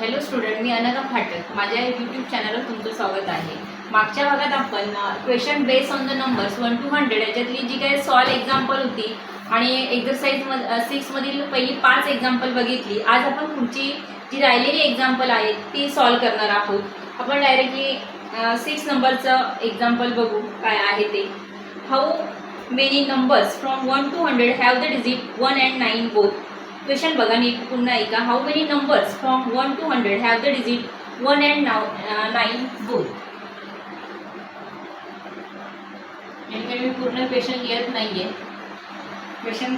Hello student, मी अनघा फाटक. माझ्या YouTube चॅनलवर तुमचं स्वागत आहे. मागच्या भागात आपण question base on the numbers 1 to 100 याच्यातली जी काही सॉल्व एक्झाम्पल होती आणि एक्झरसाइज 6 मधील पहिली 5 एक्झाम्पल बघितली. आज आपण पुढची जी राहिलेली एक्झाम्पल आहेत ती सॉल्व करणार आहोत. आपण डायरेक्टली 6 नंबरचं एक्झाम्पल बघू काय आहे ते. How many numbers from 1 to 100 have the digit 1 and 9 both. Question बघा नीट पुन्हा ऐका. How many numbers from 1 to 100 have the digit 1 and 9 both. याने मी पूर्ण क्वेश्चन लिहित नाहीये. Question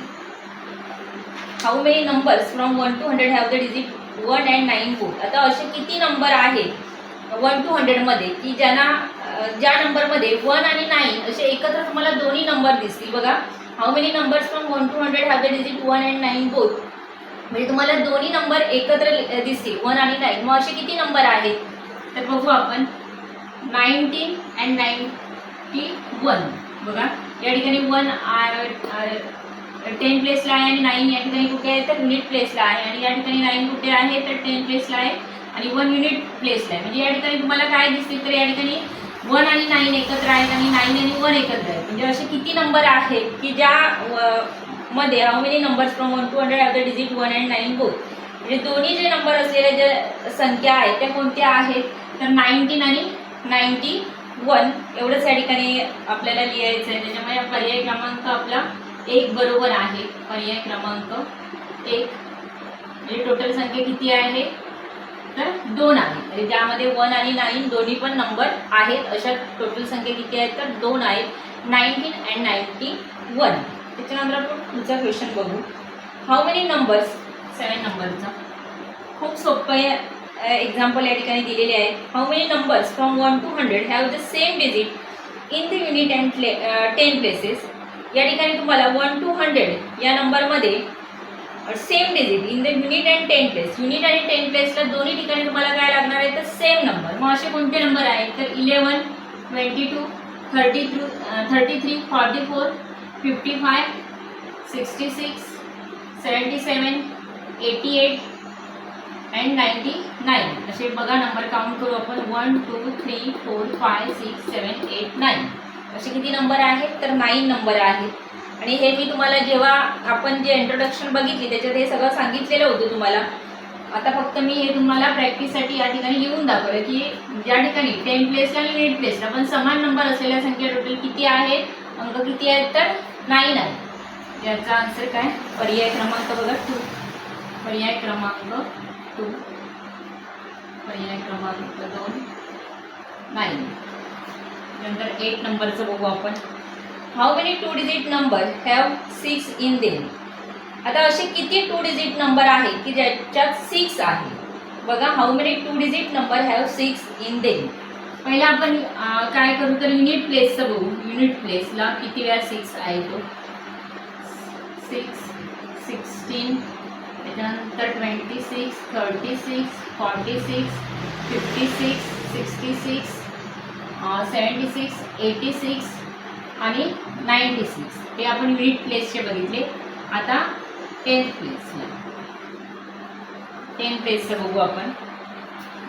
how many numbers from 1 to 100 have the digit 1 and 9 both. आता असे किती नंबर आहेत 1 to 100 मध्ये की ज्या नंबरमध्ये 1 आणि 9 असे एकत्र तुम्हाला दोन्ही नंबर दिसतील. बघा, how many numbers from 1 to 100 have the digit 1 and 9 both. म्हणजे तुम्हाला दोन्ही नंबर एकत्र दिसतील 1 आणि 9. मग असे किती नंबर आहेत तर बघू आपण. 19 and 91. बघा, या ठिकाणी 1 10 प्लेसला आहे आणि 9 या ठिकाणी कुठे आहे तर युनिट प्लेसला आहे. आणि या ठिकाणी 9 कुठे आहे तर 10 प्लेसला आहे आणि 1 युनिट प्लेसला आहे. म्हणजे या ठिकाणी तुम्हाला काय दिसतील तर या ठिकाणी 1 आणि 9 एकत्र आहेत आणि 9 आणि 1 एकत्र आहेत. म्हणजे असे किती नंबर आहेत की ज्या मध्ये how many numbers from 1 to 100 have the digit 1 and 9 both. म्हणजे दोन्ही जे नंबर असलेल्या ज्या संख्या आहेत त्या कोणत्या आहेत तर 19 आणि 91 एवढंच या ठिकाणी आपल्याला लिहायचं आहे. त्याच्यामुळे पर्याय क्रमांक आपला 1 बरोबर आहे. पर्याय क्रमांक 1. म्हणजे टोटल संख्या किती आहे तर 2 आहे. म्हणजे ज्यामध्ये 1 आणि 9 दोन्ही पण नंबर आहेत. अशा टोटल संख्या किती आहेत तर 2 आहेत. 19 and 91. त्याच्यानंतर आपण पुढचा क्वेश्चन बघू. हाऊ मेनी नंबर्स 7 नंबरचा खूप सोपं एक्झाम्पल या ठिकाणी दिलेले आहेत. How many numbers from 1 to 100 have the same digit in the unit and 10 places. या ठिकाणी तुम्हाला 1 to 100 या नंबरमध्ये same digit in the unit and 10 place. Unit आणि 10 प्लेसला दोन्ही ठिकाणी तुम्हाला काय लागणार आहे तर सेम नंबर. मग असे कोणते नंबर आहेत तर 11, 22, 33, 44, 55, 66, 77, 88 and 99. असे बघा नंबर काउंट करू आपण. 1 2 3 4 5 6 7 8 9. असे किती नंबर आहेत तर 9 नंबर आहेत. आणि हे मी तुम्हाला जेव्हा आपण जे इंट्रोडक्शन बघितली त्याच्यात हे सगळं सांगितलेलं होतं तुम्हाला. आता फक्त मी हे तुम्हाला प्रॅक्टिससाठी या ठिकाणी लिहून दाखवलं की ज्या ठिकाणी 10 प्लेसला आणि 8 प्लेसला पण समान नंबर असलेल्या संख्या टोटल किती आहेत, अंक किती आहेत तर 9 आहे. याचा आन्सर काय पर्याय क्रमांक बघा 2. पर्याय क्रमांक 2. पर्याय क्रमांक 2 9. नंतर 8 नंबरचं बघू आपण. How many 2 digit number have 6 in them. आता असे किती 2 डिजिट नंबर आहेत की ज्याच्यात 6 आहे. बघा, how many 2 digit number have 6 in them. पहिला आपण काय करू तर युनिट प्लेसचं बघू. युनिट प्लेसला किती वेळा 6 आहे तो 6, 16, त्याच्यानंतर 26, 36, 46, 56, 66, 76, 86 आणि 96. हे आपण युनिट प्लेसचे बघितले. आता 10 प्लेसला 10 प्लेसचं बघू आपण.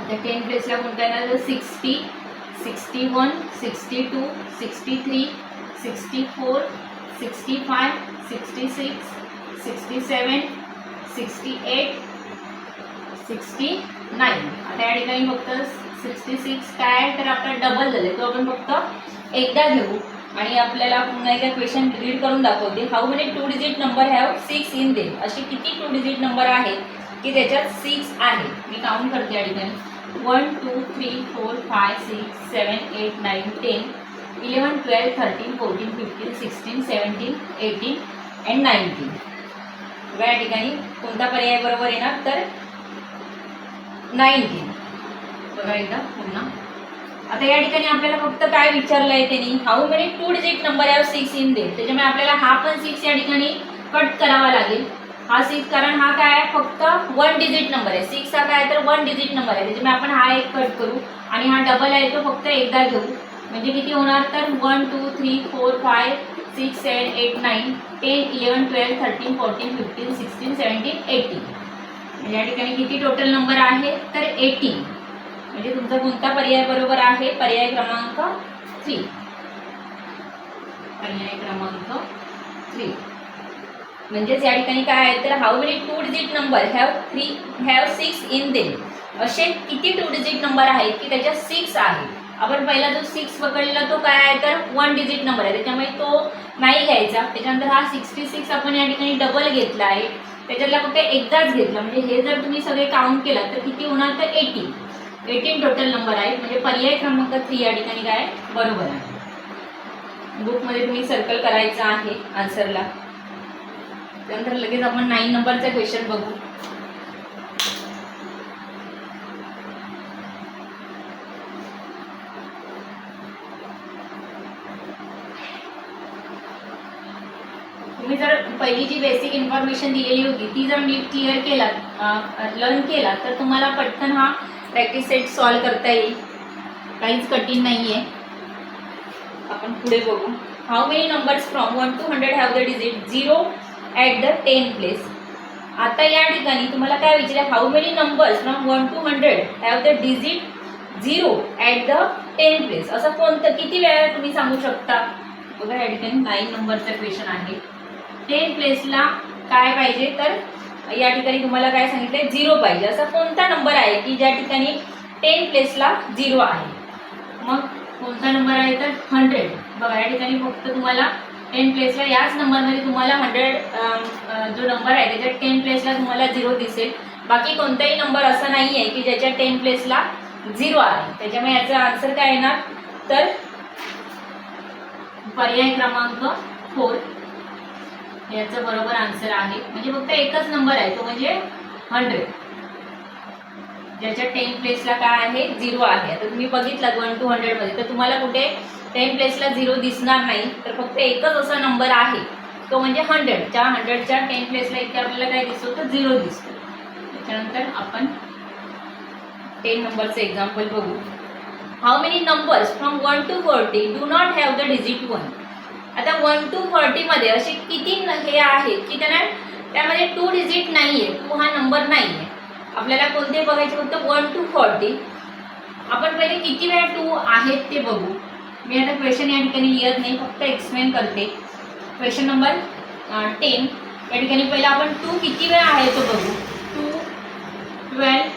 आता 10 प्लेसला कोणता येणार तर 60, 61, 62, 63, 64, 65, 66, 67, 68, 69. आता या ठिकाणी फक्त 66 काय तर आपला डबल झाले तो आपण फक्त एकदा घेऊ आणि आपल्याला पुन्हा एकदा क्वेश्चन रीड करून दाखवते. How many 2 digit number have 6 in them. असे किती 2 डिजिट नंबर आहेत की त्याच्यात 6 आहे. मी काउंट करते या ठिकाणी. 1 2 3 4 5 6 7 8 9 10 11 12 13 14 15 16 17 18 and 19. बघा या ठिकाणी कोणता पर्याय बरोबर येणार तर 19. बघा एकदा पुन्हा. आता या ठिकाणी आपल्याला फक्त काय विचारलं आहे त्यांनी how many 2 digit number have 6 in them. त्याच्यामुळे आपल्याला हा पण 6 या ठिकाणी कट करावा लागेल. हा 6 कारण हा काय आहे फक्त 1 डिजिट नंबर आहे. 6 हा काय तर 1 डिजिट नंबर आहे. त्याच्यामुळे आपण हा एक कट करू आणि हा डबल आहे तो फक्त एकदा घेऊ. म्हणजे किती होणार तर 1 2 3 4 5 6 7 8 9 10 11 12 13 14 15 16 17 18. या ठिकाणी किती टोटल नंबर आहे तर 18. म्हणजे तुमचा कोणता पर्याय बरोबर आहे? पर्याय क्रमांक 3. पर्याय क्रमांक 3. म्हणजेच या ठिकाणी काय आहे तर how many 2 digit number have 6 in them. असे किती 2 डिजिट नंबर आहेत की त्याच्यात 6 आहे. आपण पहिला जो 6 पकडला तो काय आहे तर 1 डिजिट नंबर आहे, त्याच्यामुळे तो नाही घ्यायचा. त्याच्यानंतर हा 66 आपण या ठिकाणी डबल घेतला आहे, त्याच्यातला फक्त एकदाच घेतला. म्हणजे हे जर तुम्ही सगळे काउंट केलं तर किती होणार तर 18 टोटल नंबर आहेत. म्हणजे पर्याय क्रमांक 3 या ठिकाणी काय बरोबर आहे. बुकमध्ये तुम्ही सर्कल करायचं आहे आन्सरला. त्यानंतर लगेच आपण 9 नंबरचा क्वेश्चन बघू. तुम्ही जर पहिली जी बेसिक इन्फॉर्मेशन दिलेली होती ती जर नीट क्लिअर केला, लर्न केला, तर तुम्हाला पटकन हा प्रॅक्टिस सेट सॉल्व करता येईल. काहीच कठीण नाही आहे. आपण पुढे बघू. How many numbers from 1 to 100 have the digit 0 at the 10 place. आता या ठिकाणी तुम्हाला काय विचारलं, how many numbers from 1 to 100 have the digit 0 at the 10 place. असं कोणतं किती वेळा तुम्ही सांगू शकता? बघा या ठिकाणी 9 नंबरचा क्वेश्चन आहे. 10 प्लेसला काय पाहिजे तर या ठिकाणी तुम्हाला काय सांगितलं 0 पाहिजे. असा कोणता नंबर आहे की ज्या ठिकाणी 10 प्लेसला 0 आहे? मग कोणता नंबर आहे तर 100. बघा या ठिकाणी फक्त तुम्हाला 10 प्लेसला याच नंबरमध्ये तुम्हाला 100 जो नंबर आहे त्याच्यात 10 प्लेसला तुम्हाला 0 दिसेल. बाकी कोणताही नंबर असा नाही आहे की ज्याच्या 10 प्लेसला 0 आहे. त्याच्यामुळे याचा आन्सर काय येणार तर पर्याय क्रमांक 4 याचं बरोबर आन्सर आहे. म्हणजे फक्त एकच नंबर आहे तो म्हणजे 100, ज्याच्या 10 प्लेसला काय आहे 0 आहे. आता तुम्ही बघितलात 1 to 100 मध्ये तर तुम्हाला कुठे 10 प्लेसला 0 दिसणार नाही, तर फक्त एकच असा नंबर आहे तो म्हणजे 100. त्या 100च्या 10 प्लेसला इथे आपल्याला काय दिसतो तर 0 दिसतो. त्याच्यानंतर आपण 10 नंबरचं एक्झाम्पल बघू. How many numbers from 1 to 40 do not have the digit 1. आता 1 to 40 मध्ये असे किती हे आहेत की त्यांना त्यामध्ये 2 डिजिट नाही आहे, 2 हा नंबर नाही आहे. आपल्याला कोणते बघायचे फक्त 1 to 40. आपण पहिले किती वेळा 2 आहेत ते बघू. मी आता क्वेश्चन या ठिकाणी लिहित नाही, फक्त एक्सप्लेन करते. क्वेश्चन नंबर 10 या ठिकाणी पहिला आपण 2 किती वेळा आहे तो बघू. 2, 12.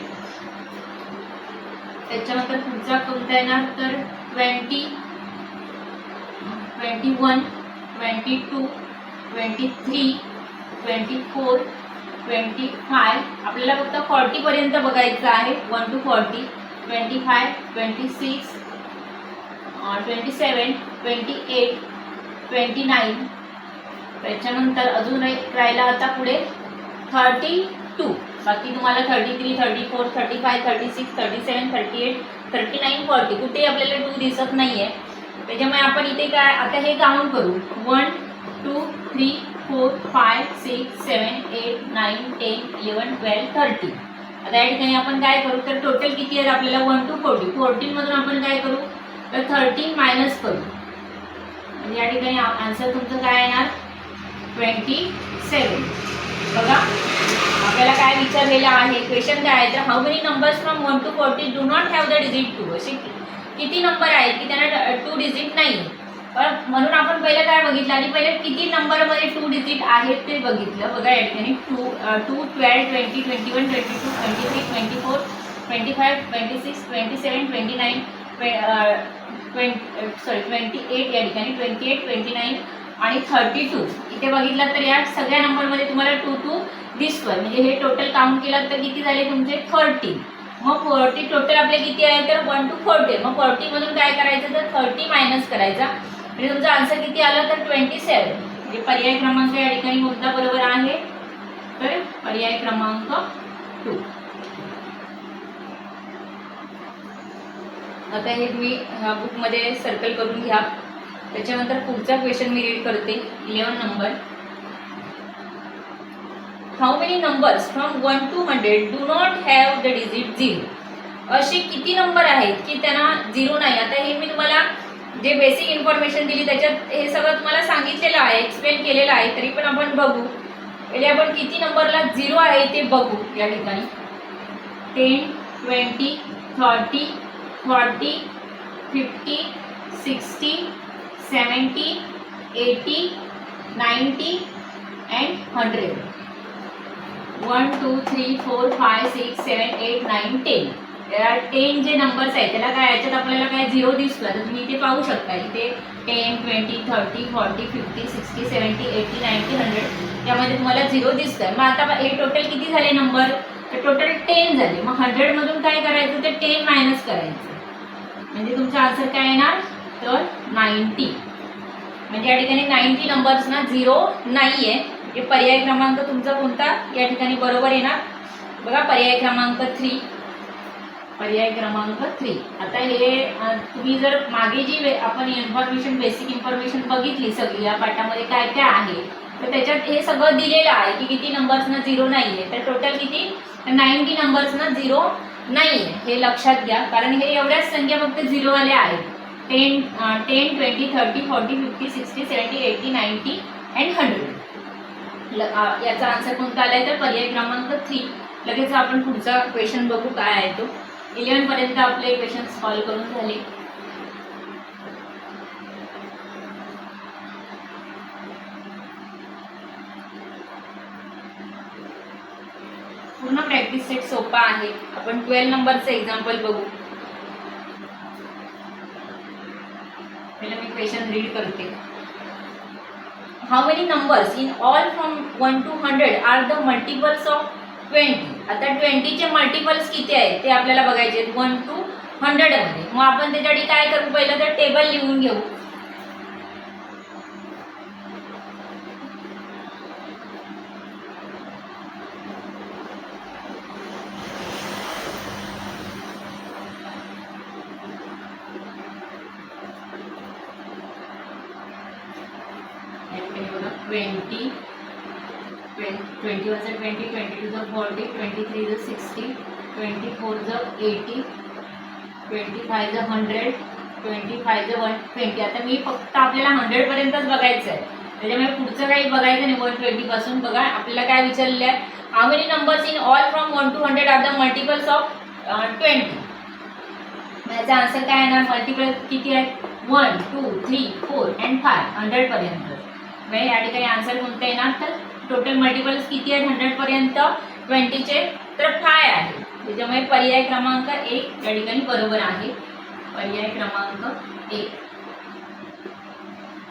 त्याच्यानंतर पुढचा कोणता येणार तर 20, 21, 22, 23, 24, 25. आपल्याला फक्त 40 पर्यंत बघायचं आहे. 1 to 40, 25, 26, 27, 28, 29. त्याच्यानंतर अजून एक राहिला आता पुढे 32. बाकी तुम्हाला 33, 34, 35, 36, 37, 38, 39, 40 कुठेही आपल्याला 2 दिसत नाही आहे. त्याच्यामुळे आपण इथे काय आता हे काउंट करू. 1, 2, 3, 4, 5, 6, 7, 8, 9, 10, 11, 12, 13. आता या ठिकाणी आपण काय करू तर टोटल किती आहेत आपल्याला 1 to 40. 14 मधून आपण काय करू तर 13 मायनस करू. म्हणजे या ठिकाणी आन्सर तुमचं काय येणार 27. बघा आपल्याला काय विचारलेलं आहे क्वेश्चन काय आहे तर how many numbers from 1 to 40 do not have the digit 2. असे किती नंबर आहेत की त्यांना 2 डिजिट नाही. पण म्हणून आपण पहिलं काय बघितलं आणि पहिले किती नंबरमध्ये 2 डिजिट आहेत ते बघितलं. बघा या ठिकाणी 2, 12, 20, 21, 22, 23, 24, 25, 26, 27, 29, 28 या ठिकाणी 28, 29 आणि 32. इथे बघितलं तर या सगळ्या नंबरमध्ये तुम्हाला 2 दिसतोय. म्हणजे हे टोटल काउंट केलं तर किती झाले तुमचे 30. मग 40 टोटल आपले किती आहे तर 1 to 40. मग 40 मधून काय करायचं तर 30 मायनस करायचा. म्हणजे तुमचा आन्सर किती आला तर 27. म्हणजे पर्याय क्रमांक या ठिकाणी कोणता बरोबर आहे तर पर्याय क्रमांक 2. आता हे तुम्ही ह्या बुकमध्ये सर्कल करून घ्या. त्याच्यानंतर पुढचा क्वेश्चन मी रीड करते. 11 number. How many numbers from 1 to 100 do not have the digit 0. असे किती नंबर आहेत की त्यांना 0 नाही. आता हे मी तुम्हाला जे बेसिक इन्फॉर्मेशन दिली त्याच्यात हे सगळं तुम्हाला सांगितलेलं आहे, एक्सप्लेन केलेलं आहे. तरी पण आपण बघू पहिले आपण किती नंबरला 0 आहे ते बघू या ठिकाणी. 10, 20, 30, 40, 50, 60, 70, 80, 90 and 100. 1, 2, 3, 4, 5, 6, 7, 8, 9, 10. या 10 जे नंबर्स आहेत त्याला काय याच्यात आपल्याला काय 0 दिसला तर तुम्ही इथे पाहू शकता. इथे 10, 20, 30, 40, 50, 60, 70, 80, 90, 100 यामध्ये तुम्हाला 0 दिसतंय. मग आता हे टोटल किती झाले नंबर? तर टोटल 10 झाले. मग 100 मधून काय करायचं तर 10 मायनस करायचं, म्हणजे तुमचा आन्सर काय येणार तर 90. म्हणजे या ठिकाणी 90 नंबर्स ना 0 नाहीये. हे पर्याय क्रमांक तुमचा कोणता या ठिकाणी बरोबर येणार बघा, पर्याय क्रमांक 3. पर्याय क्रमांक 3. आता हे तुम्ही जर मागे जी आपण इन्फॉर्मेशन बेसिक इन्फॉर्मेशन बघितली सगळी या पाठामध्ये काय काय आहे तर त्याच्यात हे सगळं दिलेलं आहे की किती नंबर्सना 0 नाहीये. तर टोटल किती 90 नंबर्सना 0 नाहीये हे लक्षात घ्या, कारण हे एवढ्याच संख्या फक्त 0 वाल्या आहेत. 10, 20, 30, 40, 50, 60, 70, 80, 90 and 100. याचा आन्सर कोणता आलाय तर पर्याय क्रमांक 3. लगेच आपण पुढचा क्वेश्चन बघू काय आहे तो. 11 पर्यंत आपले क्वेश्चन सॉल्व्ह करून झाले. पूर्ण प्रॅक्टिस सेट सोपा आहे. आपण 12 नंबरचं एक्झाम्पल बघू. पहिला मी क्वेश्चन रीड करते. How many numbers in all from 1 to 100 are the multiples of 20? आता 20 चे मल्टिपल्स किती आहेत ते आपल्याला बघायचे आहेत 1 to 100 मध्ये. मग आपण त्याच्यासाठी काय करू, पहिलं तर टेबल लिहून घेऊ. Twenty 21 is 20, 22 is 40, 23 is 60, 24 is 80, 25 is 100, 25 is 120. आता मी फक्त आपल्याला 100 पर्यंतच बघायचं आहे, त्याच्यामुळे पुढचं काही बघायचं नाही. 120 पासून बघा आपल्याला काय विचारलेलं आहे. How many numbers in all from 1 to 100 are the multiples of 20? याचा आन्सर काय येणार, मल्टिपल किती आहेत 1, 2, 3, 4 and 5 100 पर्यंत. म्हणजे या ठिकाणी आन्सर कोणतं येणार तर टोटल मल्टिपल्स किती आहेत 100 पर्यंत 20 चे तर 5 आहे. त्याच्यामुळे पर्याय क्रमांक 1 या ठिकाणी बरोबर आहे. पर्याय क्रमांक 1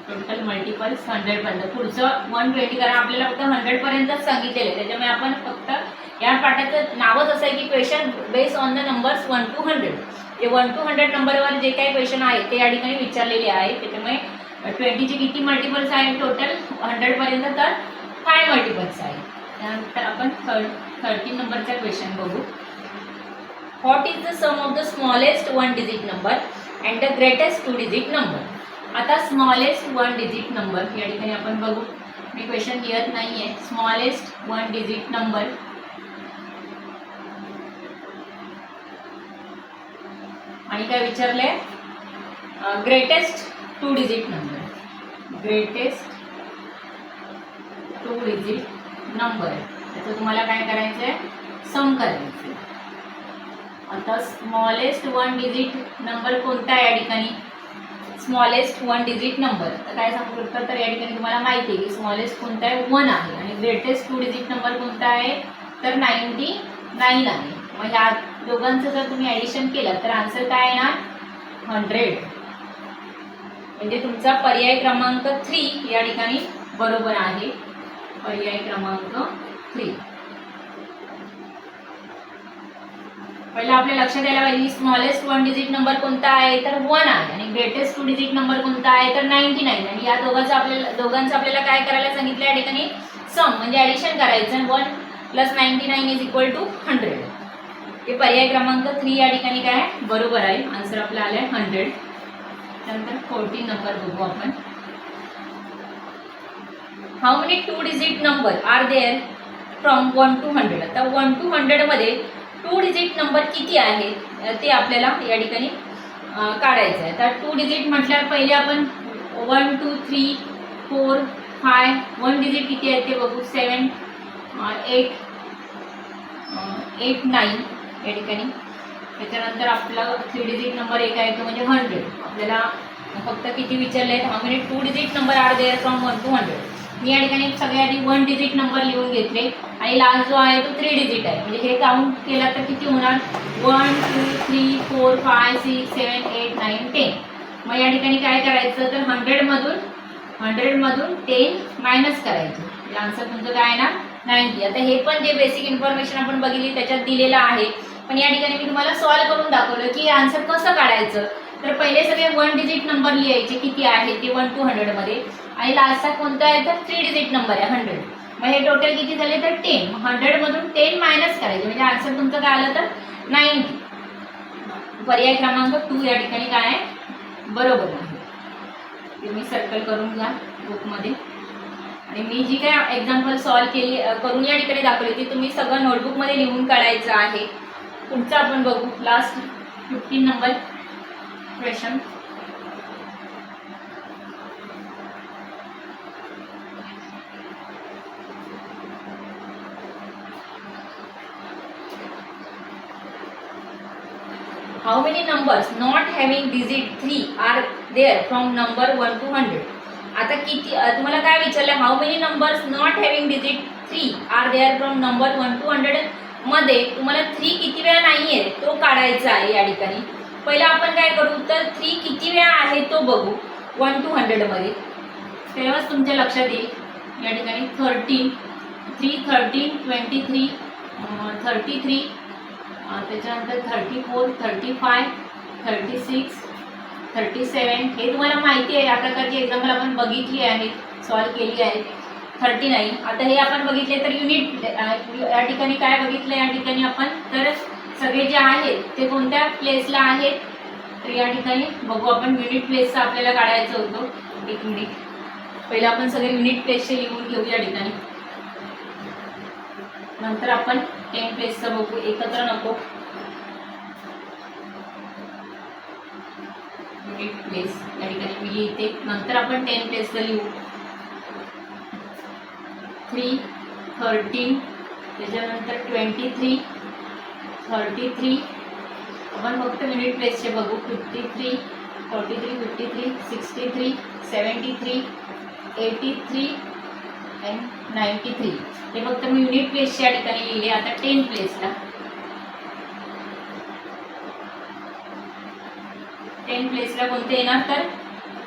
टोटल मल्टिपल्स 100 पर्यंत. पुढचं 120 कारण आपल्याला फक्त 100 पर्यंतच सांगितलेलं आहे, त्याच्यामुळे आपण फक्त या पाठाचं नावच असं आहे की question based on the numbers 1 to 100. जे 1 to 100 नंबरवर जे काही क्वेश्चन आहेत ते या ठिकाणी विचारलेले आहेत. त्याच्यामुळे 20 चे किती मल्टिपल्स आहेत टोटल 100 पर्यंत तर 5 मल्टिपल्स आहेत. त्यानंतर आपण 13 नंबरचा क्वेश्चन बघू. What is the sum of the smallest 1 digit number and the greatest 2 digit number? आता स्मॉलेस्ट 1 डिजिट नंबर या ठिकाणी आपण बघू. मी क्वेश्चन लिहत नाही आहे. स्मॉलेस्ट 1 डिजिट नंबर आणि काय विचारले greatest 2 digit number. Greatest 2 digit number त्याचं तुम्हाला काय करायचं आहे सम करायचं. आता स्मॉलेस्ट 1 डिजिट नंबर कोणता आहे या ठिकाणी स्मॉलेस्ट 1 डिजिट नंबर तर काय सांगू शकता तर या ठिकाणी तुम्हाला माहिती आहे की स्मॉलेस्ट कोणता आहे 1 आहे आणि ग्रेटेस्ट 2 डिजिट नंबर कोणता आहे तर 99 आहे. मग ह्या दोघांचं जर तुम्ही ॲडिशन केलं तर आन्सर काय येणार 100. म्हणजे तुमचा पर्याय क्रमांक 3 या ठिकाणी बरोबर आहे. पर्याय क्रमांक 3. पहिला आपल्या लक्षात यायला पाहिजे स्मॉलेस्ट 1 डिजिट नंबर कोणता आहे तर 1 आहे आणि ग्रेटेस्ट 2 डिजिट नंबर कोणता आहे तर 99. आणि या दोघांचं आपल्याला काय करायला सांगितलं या ठिकाणी सम म्हणजे ॲडिशन करायचं. 1 + 99 इज इक्वल टू 100. हे पर्याय क्रमांक 3 या ठिकाणी काय बरोबर आहे. आन्सर आपला आलाय 100. त्यानंतर 14 नंबर बघू आपण. How many 2 digit number are there from 1 to 100? आता 1 to 100 मध्ये 2 डिजिट नंबर किती आहेत ते आपल्याला या ठिकाणी काढायचं आहे. तर 2 डिजिट म्हटल्यावर पहिले आपण 1, 2, 3, 4, 5 1 डिजिट किती आहेत ते बघू. 7, 8 8 9 या ठिकाणी. त्याच्यानंतर आपला 3 डिजिट नंबर एक आहे तो म्हणजे 100. आपल्याला फक्त किती विचारले आहेत, how many 2 digit number are there from 1 to 100. मी या ठिकाणी सगळ्यात आधी 1 डिजिट नंबर लिहून घेतले आणि लास्ट जो आहे तो 3 डिजिट आहे. म्हणजे हे काउंट केला तर किती होणार, 1 2 3 4 5 6 7 8 9 10. मग या ठिकाणी काय करायचं तर 100 मधून 10 मायनस करायचं. म्हणजे आन्सर तुमचं काय आहे ना 90. आता हे पण जे बेसिक इन्फॉर्मेशन आपण बघितली त्याच्यात दिलेलं आहे, पण या ठिकाणी मी तुम्हाला सॉल्व करून दाखवलं की आन्सर कसं काढायचं. तर पहिले सगळे 1 डिजिट नंबर लिहायचे किती आहे ते 1 to 100 मध्ये, आणि लास्टचा कोणता आहे तर 3 डिजिट नंबर आहे 100. मग हे टोटल किती झाले तर 10. 100 मधून 10 मायनस करायचे म्हणजे आन्सर तुमचं काय आलं तर 90. पर्याय क्रमांक 2 या ठिकाणी काय आहे बरोबर आहे. तुम्ही सर्कल करून घ्या बुकमध्ये. आणि मी जी काय एक्झाम्पल सॉल्व केली करून या ठिकाणी दाखवली ती तुम्ही सगळं नोटबुकमध्ये लिहून काढायचं आहे. पुढचं आपण बघू last 15 number question. How many numbers not having digit 3 are there from number 1 to 100? आता किती तुम्हाला काय विचारलं, how many numbers not having digit 3 are there from number 1 to 100 मध्ये तुम्हाला 3 किती वेळा नाही आहे तो काढायचा आहे. या ठिकाणी पहिला आपण काय करू तर 3 किती वेळा आहे तो बघू 1 to 100 मध्ये, तेव्हाच तुमच्या लक्षात येईल. या ठिकाणी 13 3 13 23 33 त्याच्यानंतर 34 35 36 37 हे तुम्हाला माहिती आहे. या प्रकारची एक्झाम्पल आपण बघितली आहे, सॉल्व केली आहे. 39 आता हे आपण बघितले तर युनिट या ठिकाणी काय बघितलं या ठिकाणी आपण तर सगळे जे आहेत ते कोणत्या प्लेसला आहेत तर या ठिकाणी बघू आपण. युनिट प्लेसचं आपल्याला काढायचं होतं. एक मिनिट, पहिलं आपण सगळे युनिट प्लेसचे लिहून घेऊ या ठिकाणी, नंतर आपण 10 प्लेसचं बघू, एकत्र नको. युनिट प्लेस या ठिकाणी मी लिहिते, नंतर आपण 10 प्लेसचं लिहू. 3 13 त्याच्यानंतर 23 33 आपण फक्त युनिट प्लेसचे बघू. 53 43 53 63 73 83 अँड 93 हे फक्त मी युनिट प्लेसच्या या ठिकाणी लिहिले. आता 10 प्लेसला 10 प्लेसला कोणते येणार तर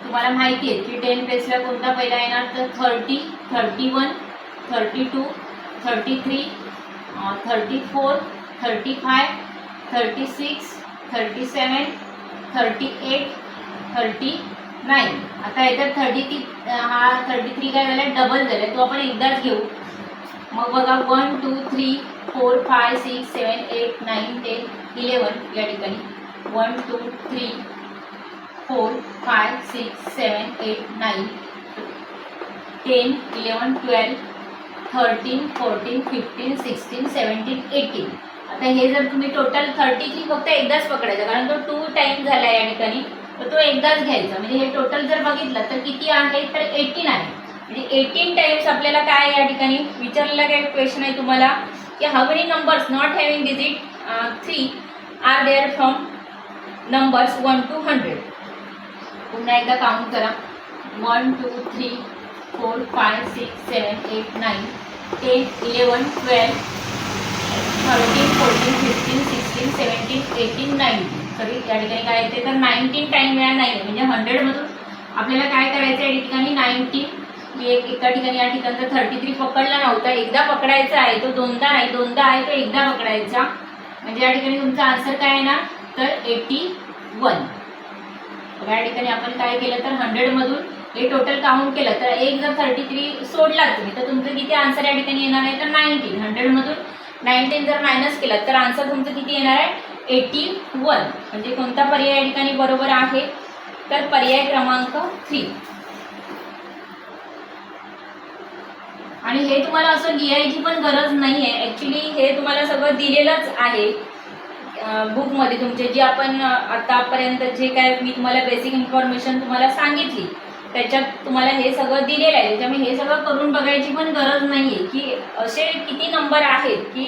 तुम्हाला माहिती आहे की 10 प्लेसला कोणता पहिला येणार तर 30 31 32 33 34 35 36 37 38 39. आता याच्यात 33 काय झालं डबल झालं, तो आपण एकदाच घेऊ. मग बघा 1 2 3 4 5 6 7 8 9 10 11 या ठिकाणी 1 2 3 4 5 6 7 8 9 10 11 12 13 14 15 16 17 18. आता हे जर तुम्ही टोटल 33 फक्त एकदाच पकडायचा कारण तो 2 टाइम झाला या ठिकाणी, तर तो एकदाच घ्यायचा. म्हणजे हे टोटल जर बघितलं तर किती आहे तर 18 आहे. म्हणजे 18 टाइम्स आपल्याला काय या ठिकाणी विचारलेला काय क्वेश्चन आहे तुम्हाला की how many numbers not having digit 3 are there from numbers 1 to 100. पुन्हा एकदा काउंट करा. 1 2 3 4 5 6 7 8 9 10 11 12 13 14 15 16 17 18 19. सॉरी या ठिकाणी काय येते तर 19 टाइम वेळा नाही म्हणजे 100 मधून आपल्याला काय करायचं आहे या ठिकाणी 19. मी एका ठिकाणी या ठिकाणी 33 पकडला नव्हता, एकदा पकडायचा आहे तो, दोनदा नाही, दोनदा आहे तो एकदा पकडायचा. म्हणजे या ठिकाणी तुमचा आन्सर काय आहे ना तर 81. या ठिकाणी आपण काय केलं तर 100 मधून हे टोटल काउंट केलं तर एक जर 33 सोडला तुम्ही तर तुमचं किती आन्सर या ठिकाणी येणार आहे तर 19. 100 मधून 19 जर मायनस केलं तर आन्सर तुमचं किती येणार आहे 81. म्हणजे कोणता पर्याय या ठिकाणी बरोबर आहे तर पर्याय क्रमांक 3. आणि हे तुम्हाला असं लिहायची पण गरज नाही आहे. ॲक्च्युली हे तुम्हाला सगळं दिलेलंच आहे बुकमध्ये तुमचे, जे आपण आतापर्यंत जे काय मी तुम्हाला बेसिक इन्फॉर्मेशन तुम्हाला सांगितली त्याच्यात तुम्हाला हे सगळं दिलेलं आहे, त्याच्यामुळे हे सगळं करून बघायची पण गरज नाही आहे की असे किती नंबर आहेत की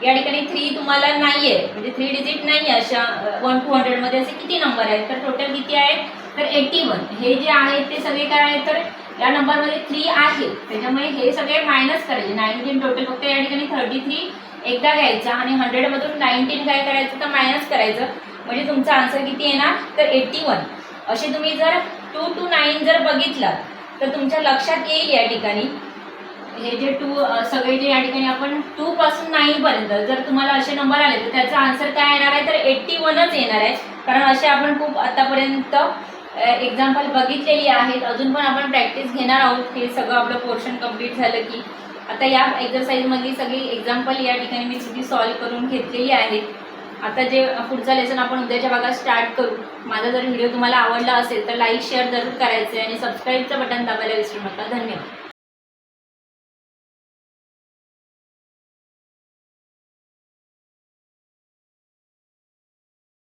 या ठिकाणी 3 तुम्हाला नाही आहे, म्हणजे 3 डिजिट नाही आहे अशा 1 to 100 मध्ये असे किती नंबर आहेत. तर टोटल किती आहेत तर 81. हे जे आहेत ते सगळे काय आहेत तर या नंबरमध्ये 3 आहे, त्याच्यामुळे हे सगळे मायनस करायचे. 19 टोटल फक्त या ठिकाणी 33 एकदा घ्यायचा आणि 100 मधून 19 काय करायचं तर मायनस करायचं, म्हणजे तुमचा आन्सर किती येणार तर 81. असे तुम्ही जर 2 to 9 जर बघितलं तर तुमच्या लक्षात येईल या ठिकाणी हे जे 2 सगळे जे या ठिकाणी आपण 2 पासून 9 पर्यंत जर तुम्हाला असे नंबर आले तर त्याचा आन्सर काय येणार आहे तर 81च येणार आहे. कारण असे आपण खूप आतापर्यंत एक्झाम्पल बघितलेली आहेत, अजून पण आपण प्रॅक्टिस घेणार आहोत. हे सगळं आपलं पोर्शन कंप्लीट झालं की आता या एक्झरसाइजमधली सगळी एक्झाम्पल या ठिकाणी मी सगळी सॉल्व्ह करून घेतलेली आहेत. आता जे पुढचा लेसन आपण उद्याच्या भागात स्टार्ट करू. माझा जर व्हिडिओ तुम्हाला आवडला असेल तर लाईक शेअर जरूर करायचं आणि सबस्क्राईबचं बटन दाबायला विसरू नका. धन्यवाद.